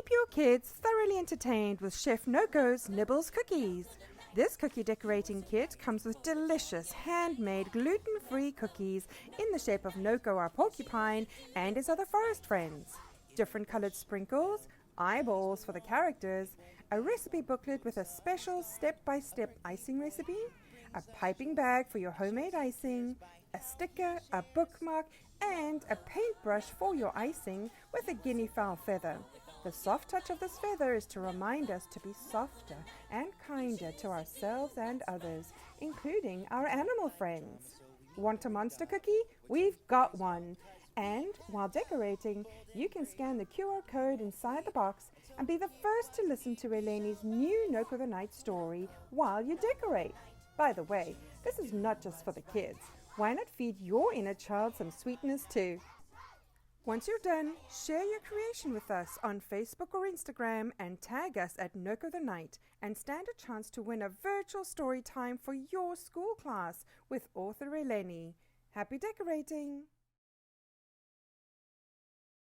Keep your kids thoroughly entertained with Chef Noko's Nibbles cookies. This cookie decorating kit comes with delicious handmade gluten-free cookies in the shape of Noko our porcupine and his other forest friends. Different colored sprinkles, eyeballs for the characters, a recipe booklet with a special step-by-step icing recipe, a piping bag for your homemade icing, a sticker, a bookmark, and a paintbrush for your icing with a guinea fowl feather. The soft touch of this feather is to remind us to be softer and kinder to ourselves and others, including our animal friends. Want a monster cookie? We've got one. And while decorating, you can scan the QR code inside the box and be the first to listen to Eleni's new Noko the Night story while you decorate. By the way, this is not just for the kids. Why not feed your inner child some sweetness too? Once you're done, share your creation with us on Facebook or Instagram and tag us at Noko the Night and stand a chance to win a virtual story time for your school class with author Eleni. Happy decorating!